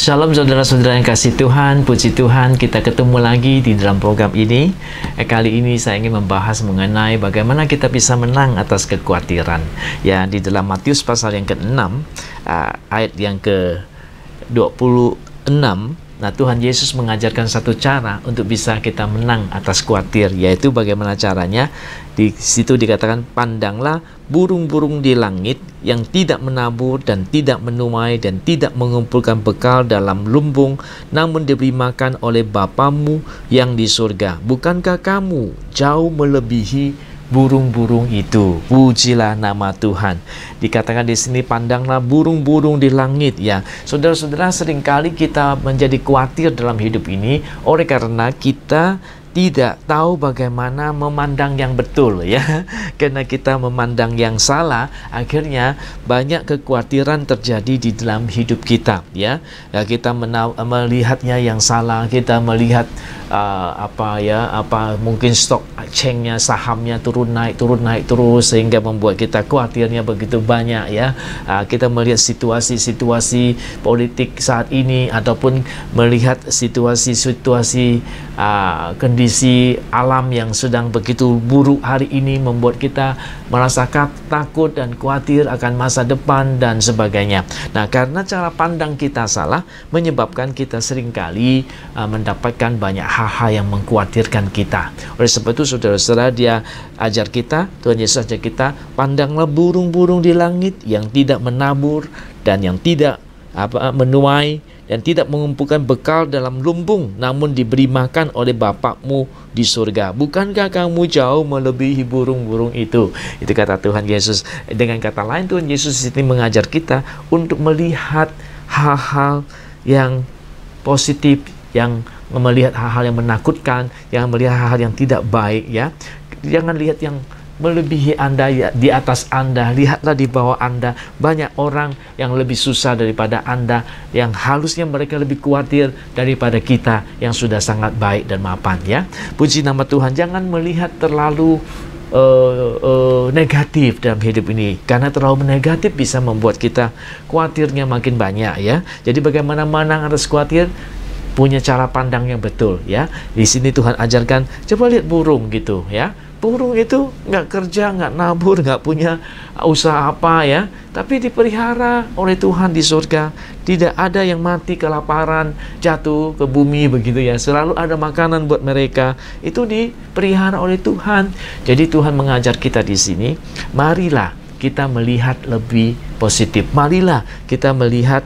Shalom saudara-saudara yang kasih Tuhan, puji Tuhan kita ketemu lagi di dalam program ini. Kali ini saya ingin membahas mengenai bagaimana kita bisa menang atas kekhawatiran. Ya, di dalam Matius pasal yang ke-6, ayat yang ke-26, nah Tuhan Yesus mengajarkan satu cara untuk bisa kita menang atas khawatir, yaitu bagaimana caranya. Di situ dikatakan, pandanglah burung-burung di langit yang tidak menabur dan tidak menuai dan tidak mengumpulkan bekal dalam lumbung, namun diberi makan oleh Bapamu yang di surga. Bukankah kamu jauh melebihi burung-burung itu? Pujilah nama Tuhan. Dikatakan di sini, pandanglah burung-burung di langit. Ya, saudara-saudara, seringkali kita menjadi khawatir dalam hidup ini oleh karena kita tidak tahu bagaimana memandang yang betul, ya. Karena kita memandang yang salah, akhirnya banyak kekhawatiran terjadi di dalam hidup kita, ya. Kita melihatnya yang salah, kita melihat mungkin stok exchange-nya, sahamnya turun naik terus, sehingga membuat kita khawatirnya begitu banyak, ya. Kita melihat situasi-situasi politik saat ini, ataupun melihat situasi-situasi kondisi alam yang sedang begitu buruk hari ini, membuat kita merasakan takut dan khawatir akan masa depan dan sebagainya. Nah, karena cara pandang kita salah, menyebabkan kita seringkali mendapatkan banyak hal-hal yang mengkhawatirkan kita. Oleh sebab itu, saudara-saudara, Dia ajar kita, Tuhan Yesus ajar kita, pandanglah burung-burung di langit yang tidak menabur dan yang tidak menuai dan tidak mengumpulkan bekal dalam lumbung, namun diberi makan oleh Bapakmu di surga. Bukankah kamu jauh melebihi burung-burung itu? Itu kata Tuhan Yesus. Dengan kata lain, Tuhan Yesus ini mengajar kita untuk melihat hal-hal yang positif, yang melihat hal-hal yang menakutkan, yang melihat hal-hal yang tidak baik, ya. Jangan lihat yang melebihi Anda, ya, di atas Anda. Lihatlah di bawah Anda. Banyak orang yang lebih susah daripada Anda, yang harusnya mereka lebih khawatir daripada kita yang sudah sangat baik dan mapan, ya. Puji nama Tuhan. Jangan melihat terlalu negatif dalam hidup ini, karena terlalu negatif bisa membuat kita khawatirnya makin banyak, ya. Jadi bagaimana menang atas khawatir? Punya cara pandang yang betul, ya. Di sini Tuhan ajarkan, coba lihat burung gitu, ya. Burung itu nggak kerja, nggak nabur, nggak punya usaha apa, ya, tapi dipelihara oleh Tuhan di surga. Tidak ada yang mati kelaparan, jatuh ke bumi begitu, ya. Selalu ada makanan buat mereka. Itu dipelihara oleh Tuhan. Jadi Tuhan mengajar kita di sini, marilah kita melihat lebih positif. Marilah kita melihat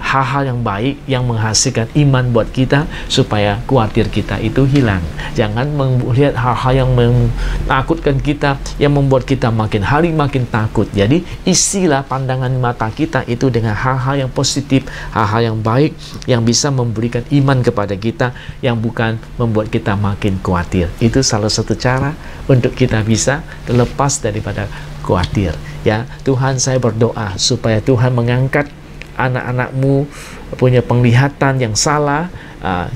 hal-hal yang baik yang menghasilkan iman buat kita, supaya khawatir kita itu hilang. Jangan melihat hal-hal yang menakutkan kita, yang membuat kita makin hari makin takut. Jadi isilah pandangan mata kita itu dengan hal-hal yang positif, hal-hal yang baik, yang bisa memberikan iman kepada kita, yang bukan membuat kita makin khawatir. Itu salah satu cara untuk kita bisa terlepas daripada khawatir, ya. Tuhan, saya berdoa supaya Tuhan mengangkat anak-anakmu punya penglihatan yang salah,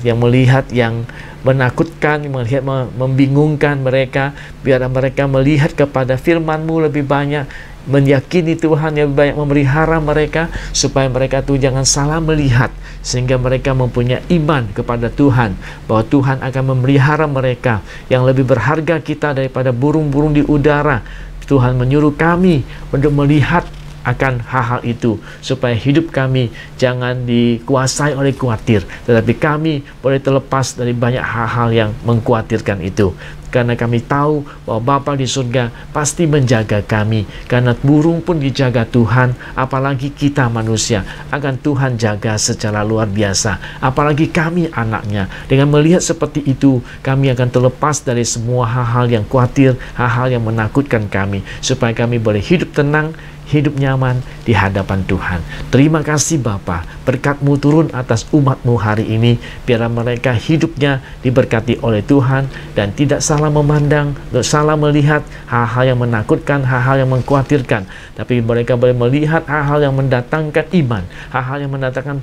yang melihat yang menakutkan, melihat membingungkan mereka. Biar mereka melihat kepada firman-Mu lebih banyak, meyakini Tuhan yang banyak, memelihara mereka, supaya mereka tuh jangan salah melihat, sehingga mereka mempunyai iman kepada Tuhan, bahwa Tuhan akan memelihara mereka yang lebih berharga kita daripada burung-burung di udara. Tuhan menyuruh kami untuk melihat akan hal-hal itu, supaya hidup kami jangan dikuasai oleh khawatir, tetapi kami boleh terlepas dari banyak hal-hal yang mengkhawatirkan itu. Karena kami tahu bahwa Bapa di surga pasti menjaga kami. Karena burung pun dijaga Tuhan, apalagi kita manusia akan Tuhan jaga secara luar biasa. Apalagi kami anaknya. Dengan melihat seperti itu, kami akan terlepas dari semua hal-hal yang khawatir, hal-hal yang menakutkan kami, supaya kami boleh hidup tenang, hidup nyaman di hadapan Tuhan. Terima kasih Bapa, berkat-Mu turun atas umat-Mu hari ini, biar mereka hidupnya diberkati oleh Tuhan, dan tidak salah memandang, tidak salah melihat hal-hal yang menakutkan, hal-hal yang mengkhawatirkan, tapi mereka boleh melihat hal-hal yang mendatangkan iman, hal-hal yang mendatangkan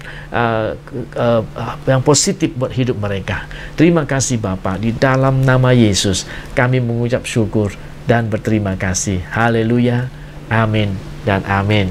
yang positif buat hidup mereka. Terima kasih Bapa, di dalam nama Yesus kami mengucap syukur dan berterima kasih. Haleluya, amin dan amin.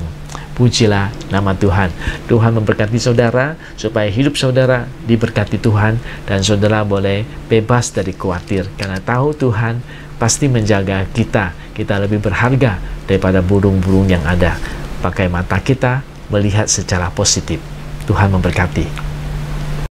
Pujilah nama Tuhan. Tuhan memberkati saudara, supaya hidup saudara diberkati Tuhan, dan saudara boleh bebas dari khawatir, karena tahu Tuhan pasti menjaga kita. Kita lebih berharga daripada burung-burung yang ada. Pakai mata kita melihat secara positif. Tuhan memberkati.